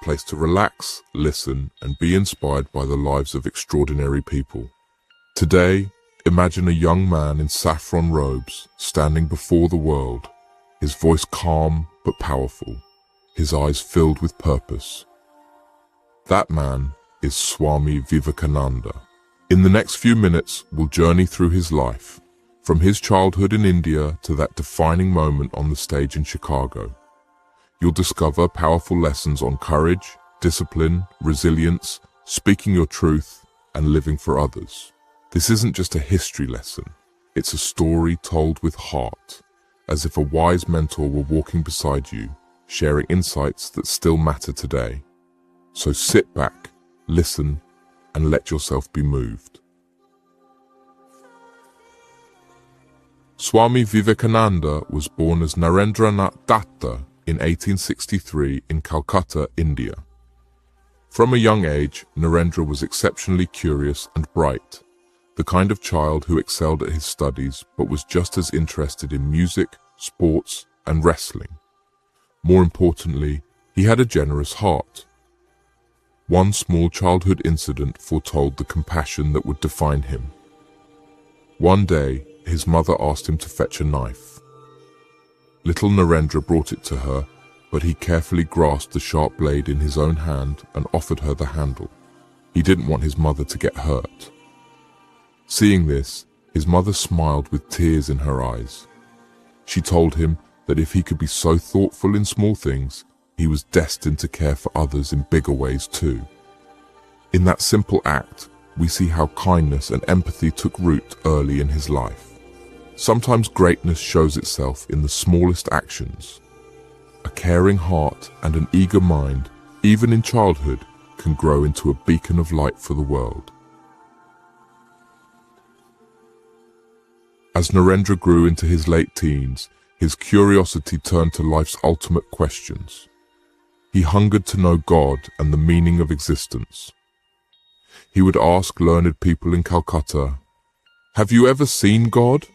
place to relax, listen, and be inspired by the lives of extraordinary people. Today, imagine a young man in saffron robes standing before the world, his voice calm but powerful, his eyes filled with purpose. That man is Swami Vivekananda. In the next few minutes, we'll journey through his life, from his childhood in India to that defining moment on the stage in Chicago. You'll discover powerful lessons on courage, discipline, resilience, speaking your truth, and living for others. This isn't just a history lesson. It's a story told with heart, as if a wise mentor were walking beside you, sharing insights that still matter today. So sit back, listen, and let yourself be moved. Swami Vivekananda was born as Narendranath Datta in 1863 in Calcutta, India. From a young age, Narendra was exceptionally curious and bright, the kind of child who excelled at his studies but was just as interested in music, sports, and wrestling. More importantly, he had a generous heart. One small childhood incident foretold the compassion that would define him. One day, his mother asked him to fetch a knife. Little Narendra brought it to her, but he carefully grasped the sharp blade in his own hand and offered her the handle. He didn't want his mother to get hurt. Seeing this, his mother smiled with tears in her eyes. She told him that if he could be so thoughtful in small things, he was destined to care for others in bigger ways too. In that simple act, we see how kindness and empathy took root early in his life. Sometimes greatness shows itself in the smallest actions. A caring heart and an eager mind, even in childhood, can grow into a beacon of light for the world. As Narendra grew into his late teens, his curiosity turned to life's ultimate questions. He hungered to know God and the meaning of existence. He would ask learned people in Calcutta, "Have you ever seen God?"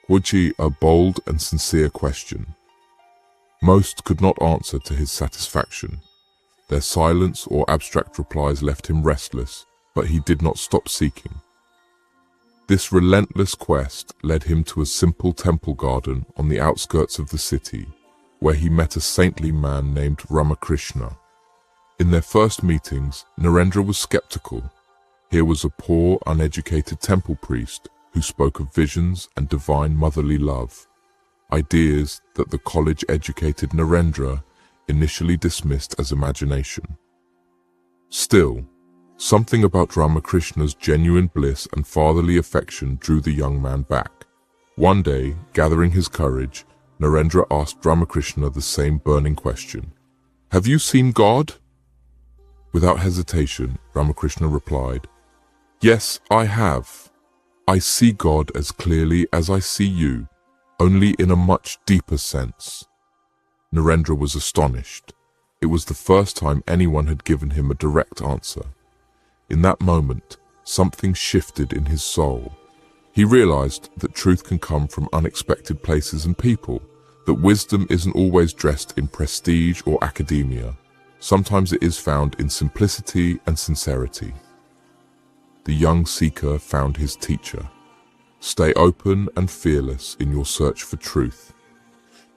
Which a bold and sincere question. Most could not answer to his satisfaction. Their silence or abstract replies left him restless, but he did not stop seeking. This relentless quest led him to a simple temple garden on the outskirts of the city, where he met a saintly man named Ramakrishna. In their first meetings, Narendra was skeptical. Here was a poor, uneducated temple priest who spoke of visions and divine motherly love, ideas that the college-educated Narendra initially dismissed as imagination. Still, something about Ramakrishna's genuine bliss and fatherly affection drew the young man back. One day, gathering his courage, Narendra asked Ramakrishna the same burning question. "Have you seen God?" Without hesitation, Ramakrishna replied, "Yes, I have. I see God as clearly as I see you, only in a much deeper sense." Narendra was astonished. It was the first time anyone had given him a direct answer. In that moment, something shifted in his soul. He realized that truth can come from unexpected places and people, that wisdom isn't always dressed in prestige or academia. Sometimes it is found in simplicity and sincerity. The young seeker found his teacher. Stay open and fearless in your search for truth.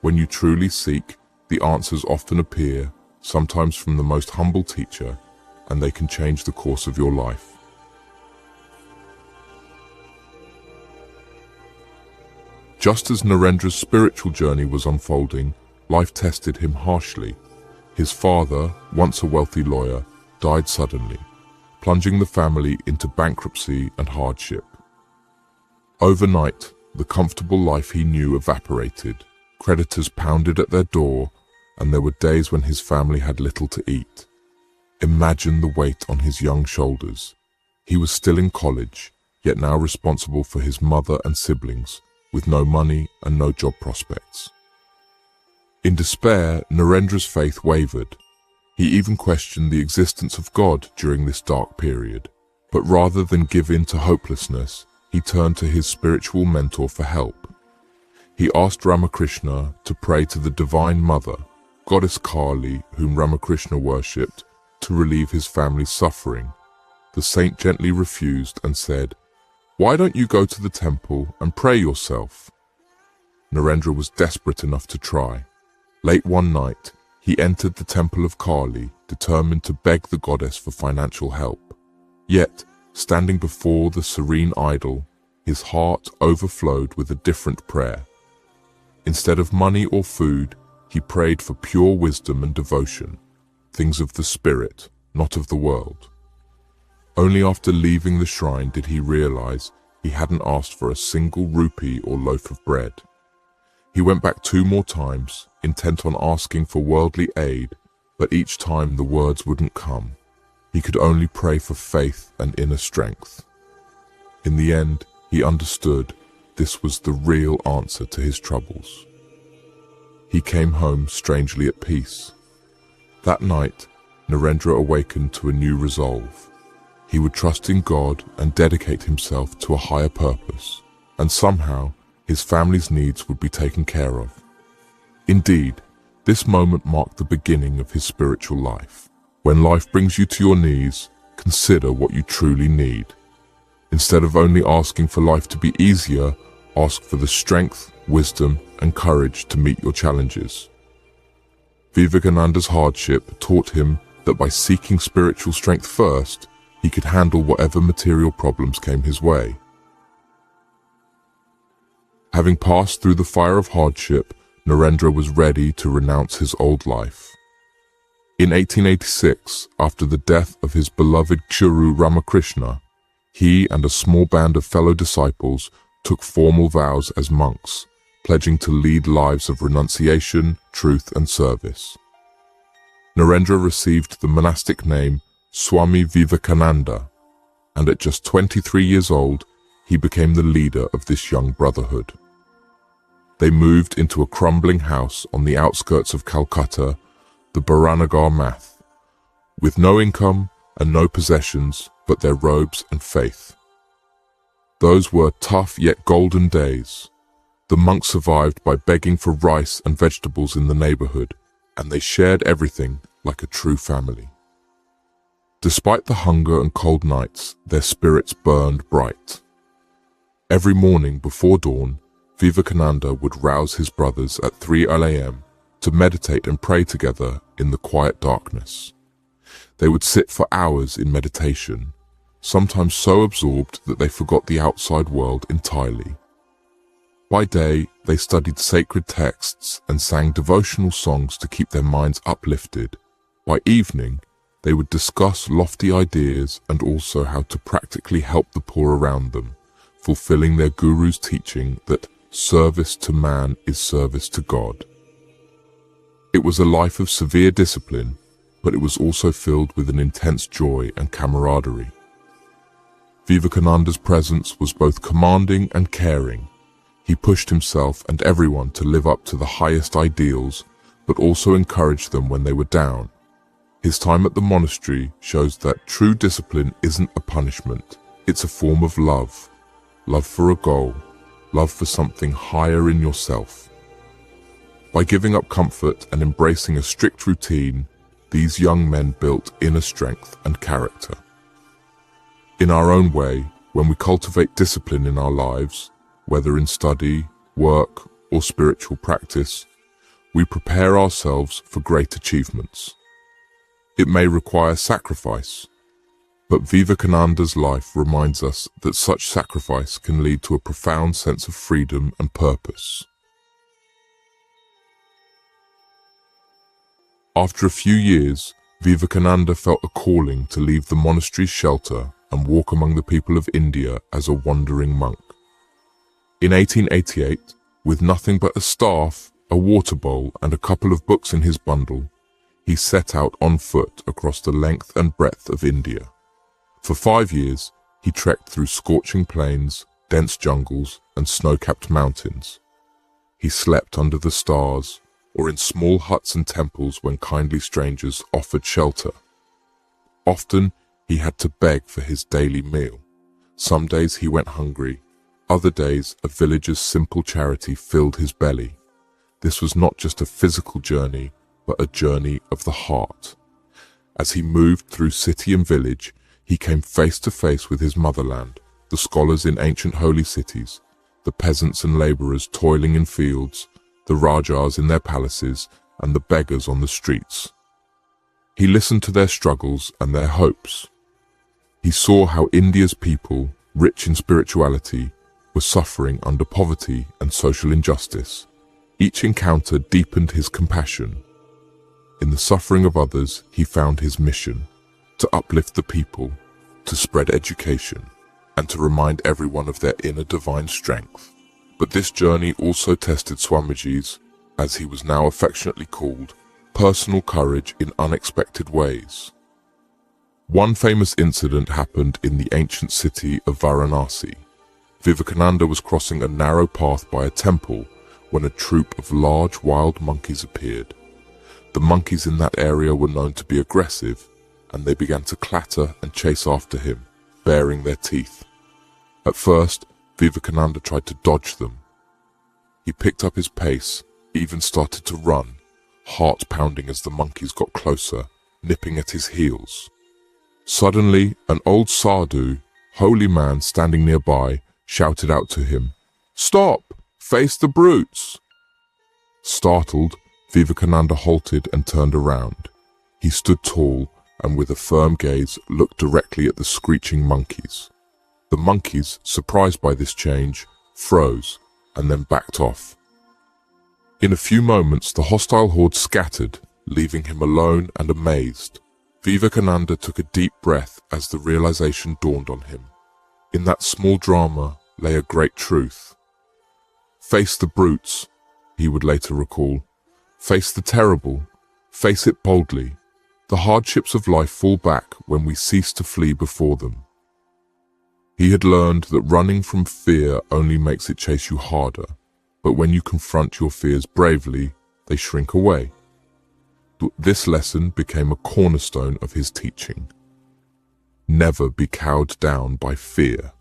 When you truly seek, the answers often appear, sometimes from the most humble teacher, and they can change the course of your life. Just as Narendra's spiritual journey was unfolding, life tested him harshly. His father, once a wealthy lawyer, died suddenly, plunging the family into bankruptcy and hardship. Overnight, the comfortable life he knew evaporated. Creditors pounded at their door, and there were days when his family had little to eat. Imagine the weight on his young shoulders. He was still in college, yet now responsible for his mother and siblings, with no money and no job prospects. In despair, Narendra's faith wavered. He even questioned the existence of God during this dark period. But rather than give in to hopelessness, he turned to his spiritual mentor for help. He asked Ramakrishna to pray to the Divine Mother, Goddess Kali, whom Ramakrishna worshipped, to relieve his family's suffering, the saint gently refused and said, "Why don't you go to the temple and pray yourself?" Narendra was desperate enough to try. Late one night, he entered the temple of Kali, determined to beg the goddess for financial help. Yet, standing before the serene idol, his heart overflowed with a different prayer. Instead of money or food, he prayed for pure wisdom and devotion, things of the spirit, not of the world. Only after leaving the shrine did he realize he hadn't asked for a single rupee or loaf of bread. He went back 2 more times, intent on asking for worldly aid, but each time the words wouldn't come. He could only pray for faith and inner strength. In the end, he understood this was the real answer to his troubles. He came home strangely at peace. That night, Narendra awakened to a new resolve. He would trust in God and dedicate himself to a higher purpose, and somehow his family's needs would be taken care of. Indeed, this moment marked the beginning of his spiritual life. When life brings you to your knees, consider what you truly need. Instead of only asking for life to be easier, ask for the strength, wisdom, and courage to meet your challenges. Vivekananda's hardship taught him that by seeking spiritual strength first, he could handle whatever material problems came his way. Having passed through the fire of hardship, Narendra was ready to renounce his old life. In 1886, after the death of his beloved Guru Ramakrishna, he and a small band of fellow disciples took formal vows as monks, pledging to lead lives of renunciation, truth, and service. Narendra received the monastic name Swami Vivekananda, and at just 23 years old, he became the leader of this young brotherhood. They moved into a crumbling house on the outskirts of Calcutta, the Baranagar Math, with no income and no possessions but their robes and faith. Those were tough yet golden days. The monks survived by begging for rice and vegetables in the neighborhood, and they shared everything like a true family. Despite the hunger and cold nights, their spirits burned bright. Every morning before dawn, Vivekananda would rouse his brothers at 3 a.m. to meditate and pray together in the quiet darkness. They would sit for hours in meditation, sometimes so absorbed that they forgot the outside world entirely. By day, they studied sacred texts and sang devotional songs to keep their minds uplifted. By evening, they would discuss lofty ideas and also how to practically help the poor around them, fulfilling their guru's teaching that service to man is service to God. It was a life of severe discipline, but it was also filled with an intense joy and camaraderie. Vivekananda's presence was both commanding and caring. He pushed himself and everyone to live up to the highest ideals, but also encouraged them when they were down. His time at the monastery shows that true discipline isn't a punishment, it's a form of love. Love for a goal, love for something higher in yourself. By giving up comfort and embracing a strict routine, these young men built inner strength and character. In our own way, when we cultivate discipline in our lives, whether in study, work, or spiritual practice, we prepare ourselves for great achievements. It may require sacrifice, but Vivekananda's life reminds us that such sacrifice can lead to a profound sense of freedom and purpose. After a few years, Vivekananda felt a calling to leave the monastery's shelter and walk among the people of India as a wandering monk. In 1888, with nothing but a staff, a water bowl, and a couple of books in his bundle, he set out on foot across the length and breadth of India. For 5 years, he trekked through scorching plains, dense jungles, and snow-capped mountains. He slept under the stars, or in small huts and temples when kindly strangers offered shelter. Often, he had to beg for his daily meal. Some days he went hungry, other days a villager's simple charity filled his belly. This was not just a physical journey, but a journey of the heart. As he moved through city and village, he came face to face with his motherland, the scholars in ancient holy cities, the peasants and laborers toiling in fields, the rajas in their palaces, and the beggars on the streets. He listened to their struggles and their hopes. He saw how India's people, rich in spirituality, were suffering under poverty and social injustice. Each encounter deepened his compassion. In the suffering of others, he found his mission: to uplift the people, to spread education, and to remind everyone of their inner divine strength. But this journey also tested Swamiji's, as he was now affectionately called, personal courage in unexpected ways. One famous incident happened in the ancient city of Varanasi. Vivekananda was crossing a narrow path by a temple when a troop of large wild monkeys appeared. The monkeys in that area were known to be aggressive, and they began to clatter and chase after him, baring their teeth. At first, Vivekananda tried to dodge them. He picked up his pace, even started to run, heart pounding as the monkeys got closer, nipping at his heels. Suddenly, an old sadhu, holy man standing nearby, shouted out to him, "Stop! Face the brutes!" Startled, Vivekananda halted and turned around. He stood tall and with a firm gaze looked directly at the screeching monkeys. The monkeys, surprised by this change, froze and then backed off. In a few moments, the hostile horde scattered, leaving him alone and amazed. Vivekananda took a deep breath as the realization dawned on him. In that small drama lay a great truth. Face the brutes, he would later recall. Face the terrible. Face it boldly. The hardships of life fall back when we cease to flee before them. He had learned that running from fear only makes it chase you harder, but when you confront your fears bravely, they shrink away. This lesson became a cornerstone of his teaching. Never be cowed down by fear,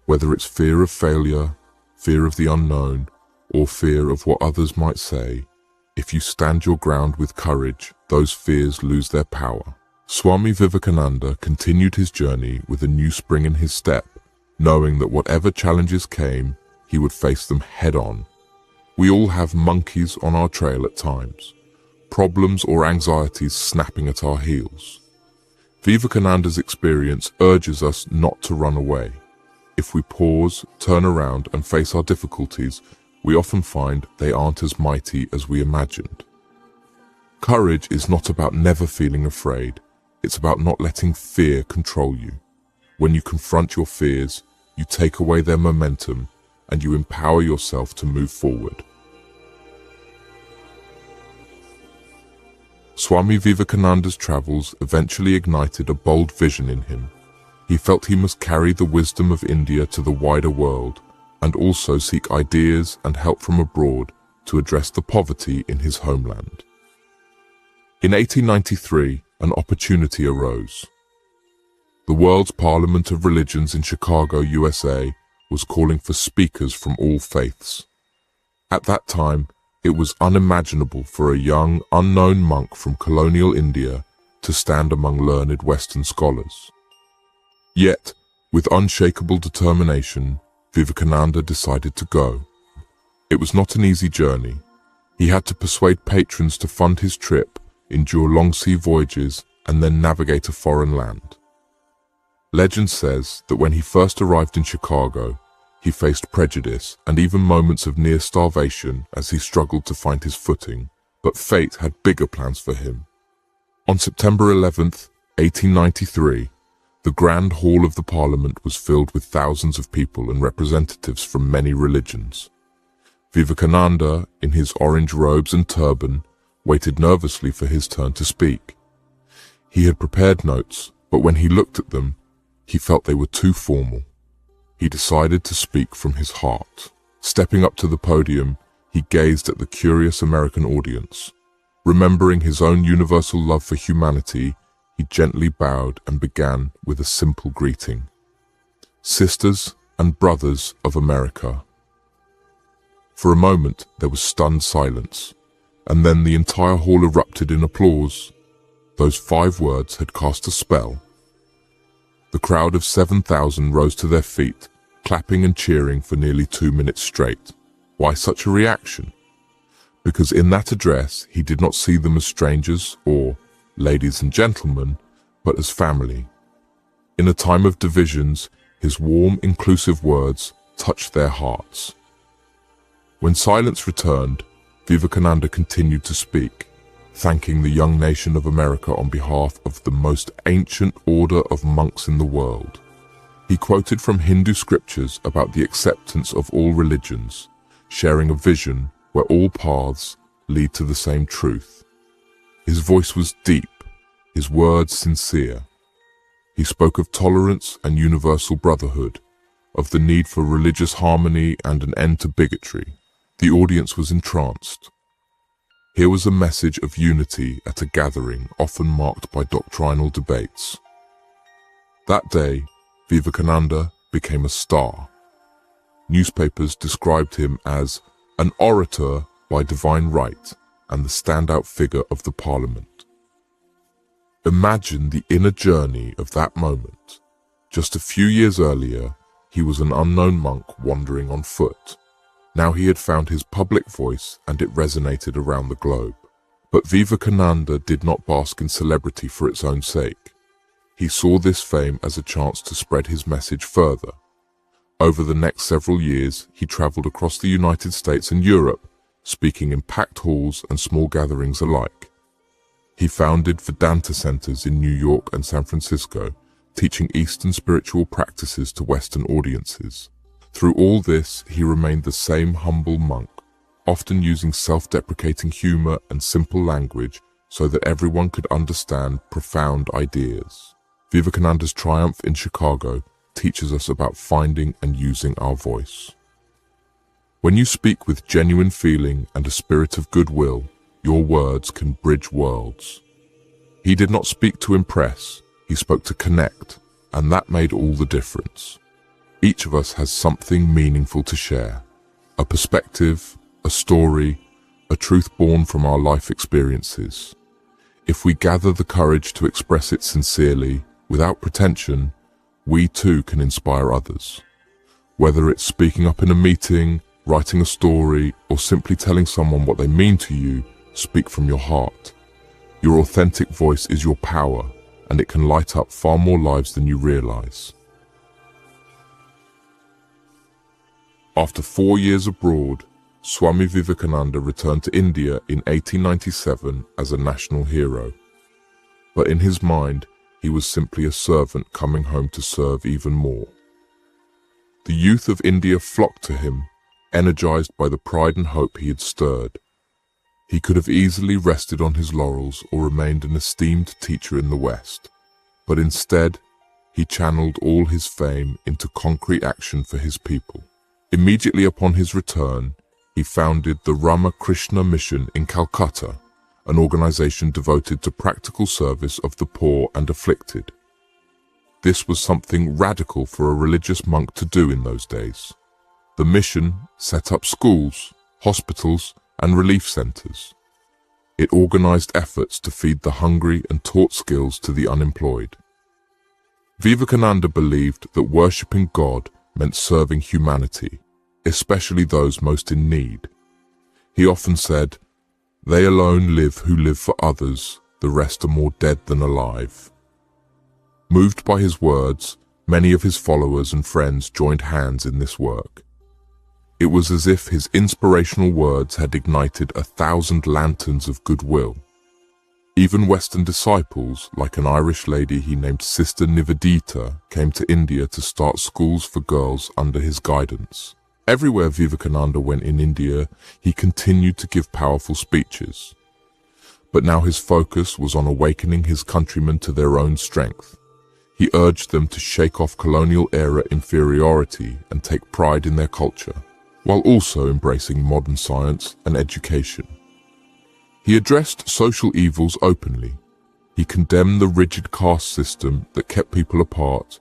whether it's fear of failure, fear of the unknown, or fear of what others might say. If you stand your ground with courage, those fears lose their power. Swami Vivekananda continued his journey with a new spring in his step, knowing that whatever challenges came, he would face them head-on. We all have monkeys on our trail at times, problems or anxieties snapping at our heels. Vivekananda's experience urges us not to run away. If we pause, turn around and face our difficulties, we often find they aren't as mighty as we imagined. Courage is not about never feeling afraid. It's about not letting fear control you. When you confront your fears, you take away their momentum and you empower yourself to move forward. Swami Vivekananda's travels eventually ignited a bold vision in him. He felt he must carry the wisdom of India to the wider world and also seek ideas and help from abroad to address the poverty in his homeland. In 1893, an opportunity arose. The World's Parliament of Religions in Chicago, USA, was calling for speakers from all faiths. At that time, it was unimaginable for a young, unknown monk from colonial India to stand among learned Western scholars. Yet, with unshakable determination, Vivekananda decided to go. It was not an easy journey. He had to persuade patrons to fund his trip, endure long sea voyages, and then navigate a foreign land. Legend says that when he first arrived in Chicago, he faced prejudice and even moments of near starvation as he struggled to find his footing, but fate had bigger plans for him. On September 11th, 1893, the Grand Hall of the Parliament was filled with thousands of people and representatives from many religions. Vivekananda, in his orange robes and turban, waited nervously for his turn to speak. He had prepared notes, but when he looked at them, he felt they were too formal. He decided to speak from his heart. Stepping up to the podium, he gazed at the curious American audience. Remembering his own universal love for humanity, he gently bowed and began with a simple greeting. Sisters and brothers of America. For a moment, there was stunned silence, and then the entire hall erupted in applause. Those 5 words had cast a spell. The crowd of 7,000 rose to their feet, clapping and cheering for nearly 2 minutes straight. Why such a reaction? Because in that address he did not see them as strangers or ladies and gentlemen, but as family. In a time of divisions, his warm, inclusive words touched their hearts. When silence returned, Vivekananda continued to speak, thanking the young nation of America on behalf of the most ancient order of monks in the world. He quoted from Hindu scriptures about the acceptance of all religions, sharing a vision where all paths lead to the same truth. His voice was deep, his words sincere. He spoke of tolerance and universal brotherhood, of the need for religious harmony and an end to bigotry. The audience was entranced. Here was a message of unity at a gathering often marked by doctrinal debates. That day, Vivekananda became a star. Newspapers described him as an orator by divine right and the standout figure of the parliament. Imagine the inner journey of that moment. Just a few years earlier, he was an unknown monk wandering on foot. Now he had found his public voice and it resonated around the globe. But Vivekananda did not bask in celebrity for its own sake. He saw this fame as a chance to spread his message further. Over the next several years, he traveled across the United States and Europe, speaking in packed halls and small gatherings alike. He founded Vedanta centers in New York and San Francisco, teaching Eastern spiritual practices to Western audiences. Through all this, he remained the same humble monk, often using self-deprecating humor and simple language so that everyone could understand profound ideas. Vivekananda's triumph in Chicago teaches us about finding and using our voice. When you speak with genuine feeling and a spirit of goodwill, your words can bridge worlds. He did not speak to impress, he spoke to connect, and that made all the difference. Each of us has something meaningful to share. A perspective, a story, a truth born from our life experiences. If we gather the courage to express it sincerely, without pretension, we too can inspire others. Whether it's speaking up in a meeting, writing a story, or simply telling someone what they mean to you, speak from your heart. Your authentic voice is your power, and it can light up far more lives than you realize. After 4 years abroad, Swami Vivekananda returned to India in 1897 as a national hero. But in his mind, he was simply a servant coming home to serve even more. The youth of India flocked to him, energized by the pride and hope he had stirred. He could have easily rested on his laurels or remained an esteemed teacher in the West. But instead, he channeled all his fame into concrete action for his people. Immediately upon his return, he founded the Ramakrishna Mission in Calcutta, an organization devoted to practical service of the poor and afflicted. This was something radical for a religious monk to do in those days. The mission set up schools, hospitals, and relief centers. It organized efforts to feed the hungry and taught skills to the unemployed. Vivekananda believed that worshipping God meant serving humanity, especially those most in need. He often said, "They alone live who live for others, the rest are more dead than alive." Moved by his words, many of his followers and friends joined hands in this work. It was as if his inspirational words had ignited 1,000 lanterns of goodwill. Even Western disciples, like an Irish lady he named Sister Nivedita, came to India to start schools for girls under his guidance. Everywhere Vivekananda went in India, he continued to give powerful speeches. But now his focus was on awakening his countrymen to their own strength. He urged them to shake off colonial-era inferiority and take pride in their culture, while also embracing modern science and education. He addressed social evils openly. He condemned the rigid caste system that kept people apart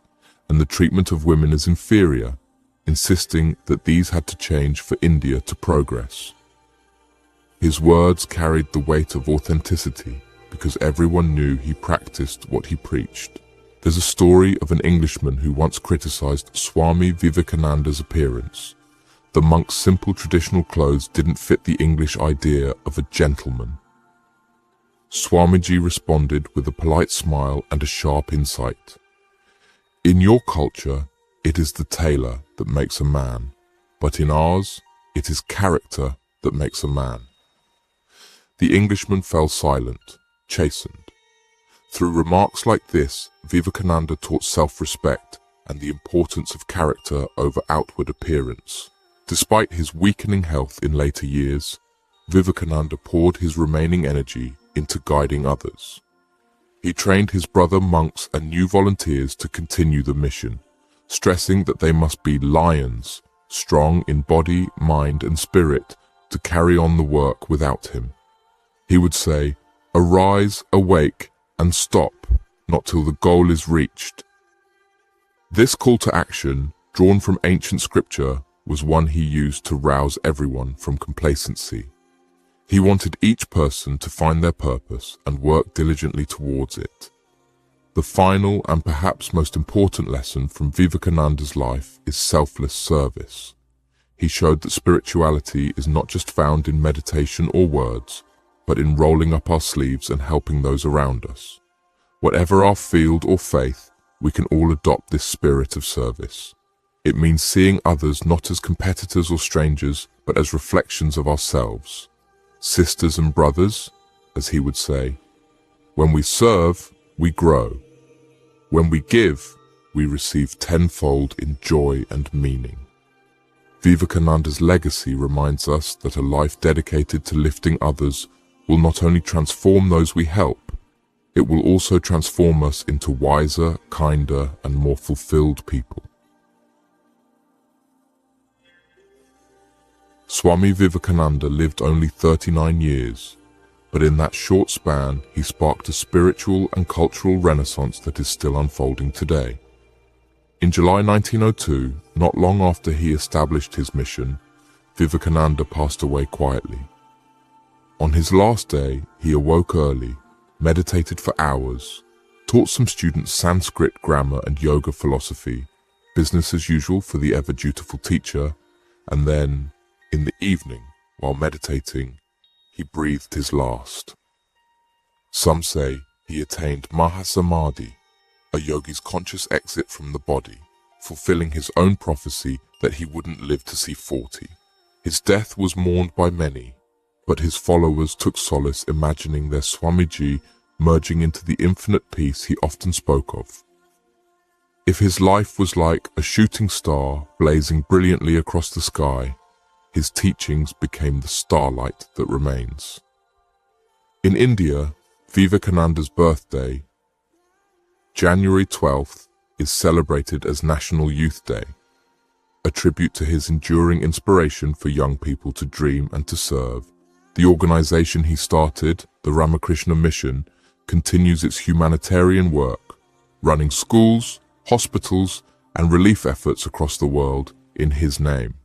and the treatment of women as inferior, insisting that these had to change for India to progress. His words carried the weight of authenticity. because everyone knew he practiced what he preached. There's a story of an Englishman who once criticized Swami Vivekananda's appearance. The monk's simple traditional clothes didn't fit the English idea of a gentleman. Swamiji responded with a polite smile and a sharp insight. In your culture, it is the tailor that makes a man, but in ours, it is character that makes a man. The Englishman fell silent, chastened. Through remarks like this, Vivekananda taught self-respect and the importance of character over outward appearance. Despite his weakening health in later years, Vivekananda poured his remaining energy into guiding others. He trained his brother monks and new volunteers to continue the mission, stressing that they must be lions, strong in body, mind, and spirit, to carry on the work without him. He would say, "Arise, awake, and stop, not till the goal is reached." This call to action, drawn from ancient scripture, was one he used to rouse everyone from complacency. He wanted each person to find their purpose and work diligently towards it. The final and perhaps most important lesson from Vivekananda's life is selfless service. He showed that spirituality is not just found in meditation or words, but in rolling up our sleeves and helping those around us. Whatever our field or faith, we can all adopt this spirit of service. It means seeing others not as competitors or strangers, but as reflections of ourselves. Sisters and brothers, as he would say, when we serve, we grow. When we give, we receive tenfold in joy and meaning. Vivekananda's legacy reminds us that a life dedicated to lifting others will not only transform those we help, it will also transform us into wiser, kinder, and more fulfilled people. Swami Vivekananda lived only 39 years, but in that short span he sparked a spiritual and cultural renaissance that is still unfolding today. In July 1902, not long after he established his mission, Vivekananda passed away quietly. On his last day, he awoke early, meditated for hours, taught some students Sanskrit grammar and yoga philosophy, business as usual for the ever-dutiful teacher, and then, in the evening, while meditating, he breathed his last. Some say he attained Mahasamadhi, a yogi's conscious exit from the body, fulfilling his own prophecy that he wouldn't live to see 40. His death was mourned by many, but his followers took solace imagining their Swamiji merging into the infinite peace he often spoke of. If his life was like a shooting star blazing brilliantly across the sky, his teachings became the starlight that remains. In India, Vivekananda's birthday, January 12th, is celebrated as National Youth Day, a tribute to his enduring inspiration for young people to dream and to serve. The organization he started, the Ramakrishna Mission, continues its humanitarian work, running schools, hospitals, and relief efforts across the world in his name.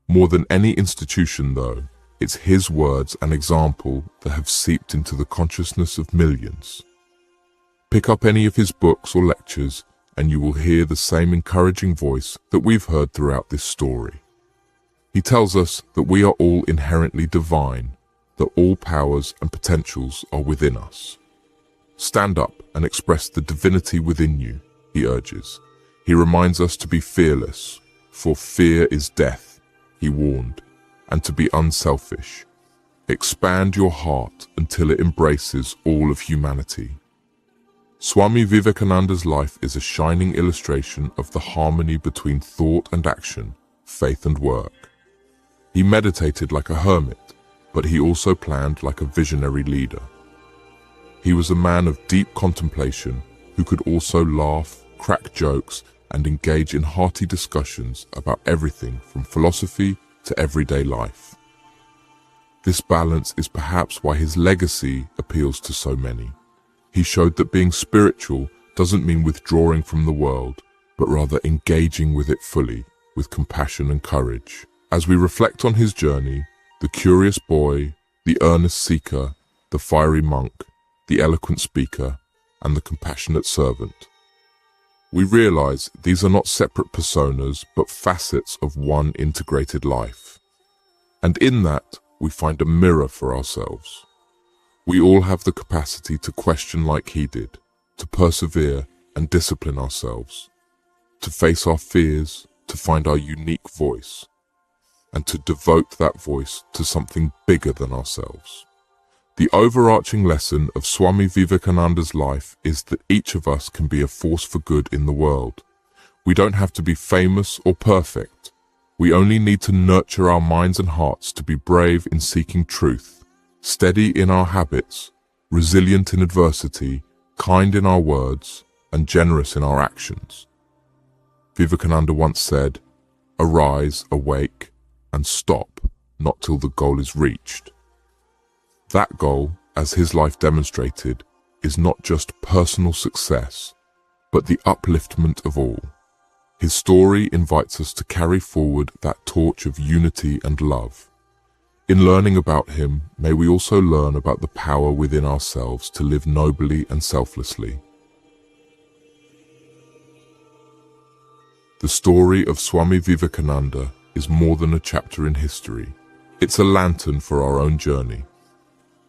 More than any institution, though, it's his words and example that have seeped into the consciousness of millions. Pick up any of his books or lectures, and you will hear the same encouraging voice that we've heard throughout this story. He tells us that we are all inherently divine, that all powers and potentials are within us. Stand up and express the divinity within you, he urges. He reminds us to be fearless, for fear is death, he warned, and to be unselfish. Expand your heart until it embraces all of humanity. Swami Vivekananda's life is a shining illustration of the harmony between thought and action, faith and work. He meditated like a hermit, but he also planned like a visionary leader. He was a man of deep contemplation who could also laugh, crack jokes, and engage in hearty discussions about everything from philosophy to everyday life. This balance is perhaps why his legacy appeals to so many. He showed that being spiritual doesn't mean withdrawing from the world, but rather engaging with it fully, with compassion and courage. As we reflect on his journey, the curious boy, the earnest seeker, the fiery monk, the eloquent speaker, and the compassionate servant. We realize these are not separate personas, but facets of one integrated life. And in that, we find a mirror for ourselves. We all have the capacity to question like he did, to persevere and discipline ourselves, to face our fears, to find our unique voice, and to devote that voice to something bigger than ourselves. The overarching lesson of Swami Vivekananda's life is that each of us can be a force for good in the world. We don't have to be famous or perfect. We only need to nurture our minds and hearts to be brave in seeking truth, steady in our habits, resilient in adversity, kind in our words, and generous in our actions. Vivekananda once said, "Arise, awake, and stop, not till the goal is reached." That goal, as his life demonstrated, is not just personal success, but the upliftment of all. His story invites us to carry forward that torch of unity and love. In learning about him, may we also learn about the power within ourselves to live nobly and selflessly. The story of Swami Vivekananda is more than a chapter in history. It's a lantern for our own journey.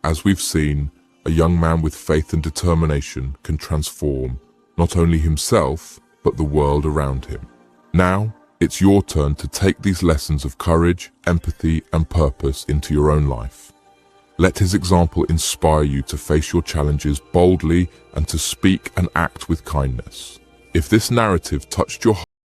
As we've seen, a young man with faith and determination can transform not only himself, but the world around him. Now, it's your turn to take these lessons of courage, empathy, and purpose into your own life. Let his example inspire you to face your challenges boldly and to speak and act with kindness. If this narrative touched your